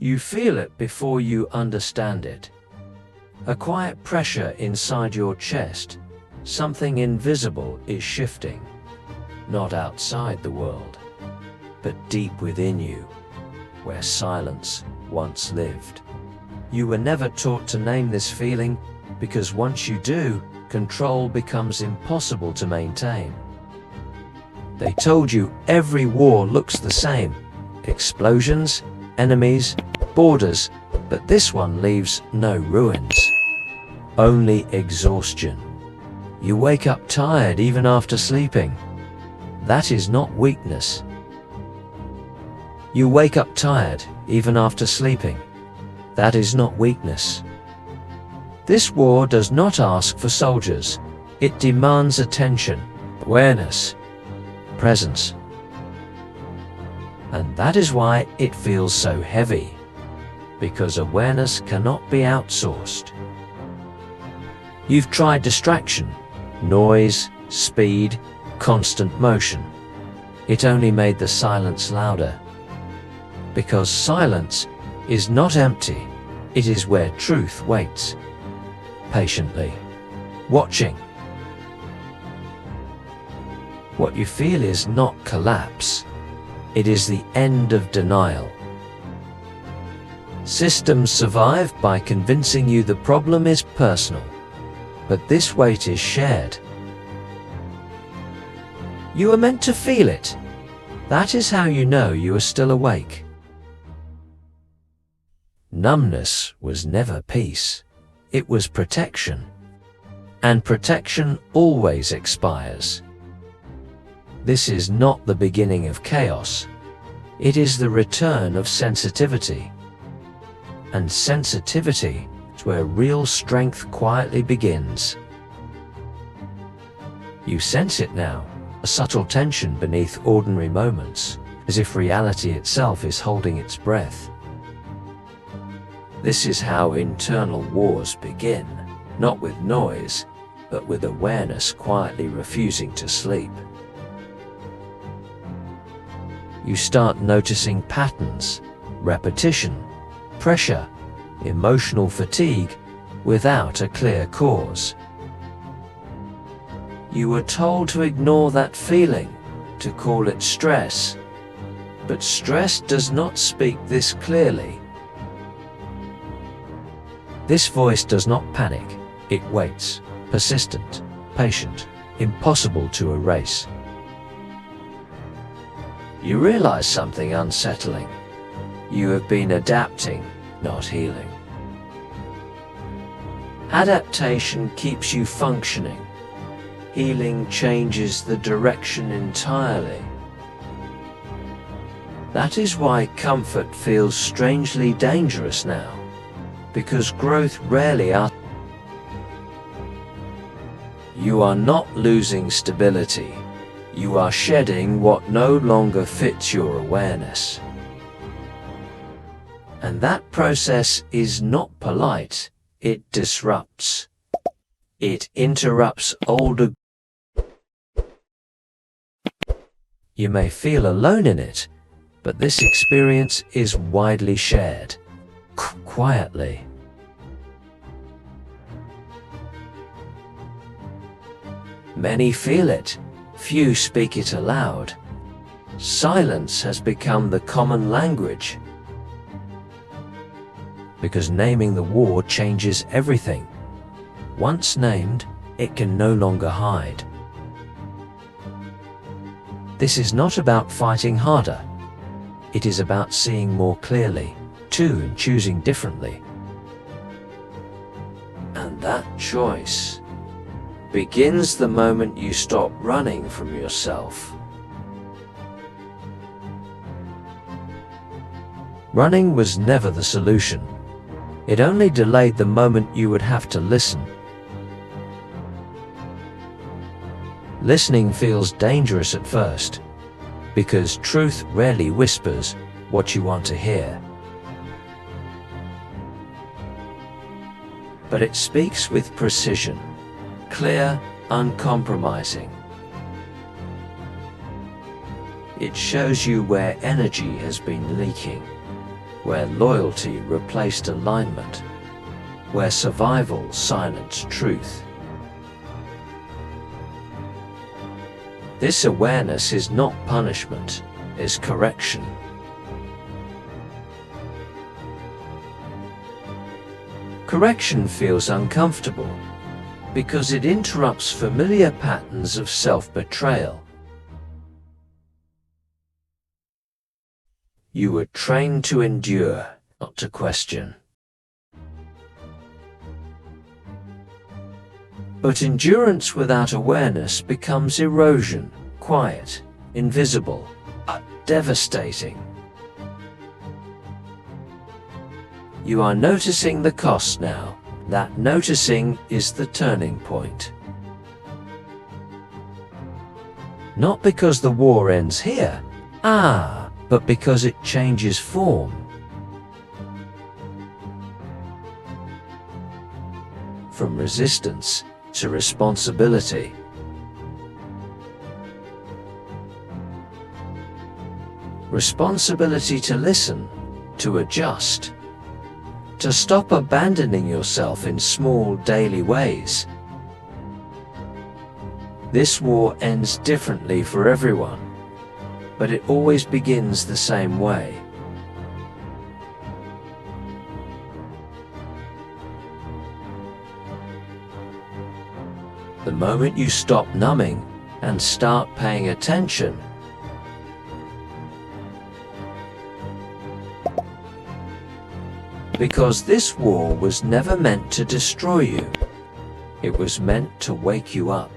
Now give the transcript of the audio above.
You feel it before you understand it. A quiet pressure inside your chest. Something invisible is shifting. Not outside the world, but deep within you, where silence once lived. You were never taught to name this feeling, because once you do, control becomes impossible to maintain. They told you every war looks the same. Explosions, enemies, borders, but this one leaves no ruins. Only exhaustion. You wake up tired even after sleeping. That is not weakness. You wake up tired even after sleeping. That is not weakness. This war does not ask for soldiers. It demands attention, awareness, presence. And that is why it feels so heavy, because awareness cannot be outsourced. You've tried distraction, noise, speed, constant motion. It only made the silence louder. Because silence is not empty, it is where truth waits, patiently, watching. What you feel is not collapse. It is the end of denial. Systems survive by convincing you the problem is personal, but this weight is shared. You are meant to feel it. That is how you know you are still awake. Numbness was never peace. It was protection. And protection always expires. This is not the beginning of chaos. It is the return of sensitivity. And sensitivity is where real strength quietly begins. You sense it now, a subtle tension beneath ordinary moments, as if reality itself is holding its breath. This is how internal wars begin, not with noise, but with awareness quietly refusing to sleep. You start noticing patterns, repetition, pressure, emotional fatigue without a clear cause. You were told to ignore that feeling, to call it stress. But stress does not speak this clearly. This voice does not panic. It waits, persistent, patient, impossible to erase. You realize something unsettling. You have been adapting, not healing. Adaptation keeps you functioning. Healing changes the direction entirely. That is why comfort feels strangely dangerous now, because growth rarely asks. You are not losing stability. You are shedding what no longer fits your awareness. And that process is not polite. It disrupts. It interrupts older. You may feel alone in it, but this experience is widely shared, quietly. Many feel it. Few speak it aloud. Silence has become the common language. Because naming the war changes everything. Once named, it can no longer hide. This is not about fighting harder. It is about seeing more clearly, too, and choosing differently. And that choice begins the moment you stop running from yourself. Running was never the solution. It only delayed the moment you would have to listen. Listening feels dangerous at first, because truth rarely whispers what you want to hear. But it speaks with precision. Clear, uncompromising. It shows you where energy has been leaking, where loyalty replaced alignment, where survival silenced truth. This awareness is not punishment, it's correction. Correction feels uncomfortable because it interrupts familiar patterns of self-betrayal. You were trained to endure, not to question. But endurance without awareness becomes erosion, quiet, invisible, devastating. You are noticing the cost now. That noticing is the turning point. Not because the war ends here, but because it changes form. From resistance to responsibility. Responsibility to listen, to adjust, to stop abandoning yourself in small daily ways. This war ends differently for everyone, but it always begins the same way. The moment you stop numbing and start paying attention, because this war was never meant to destroy you. It was meant to wake you up.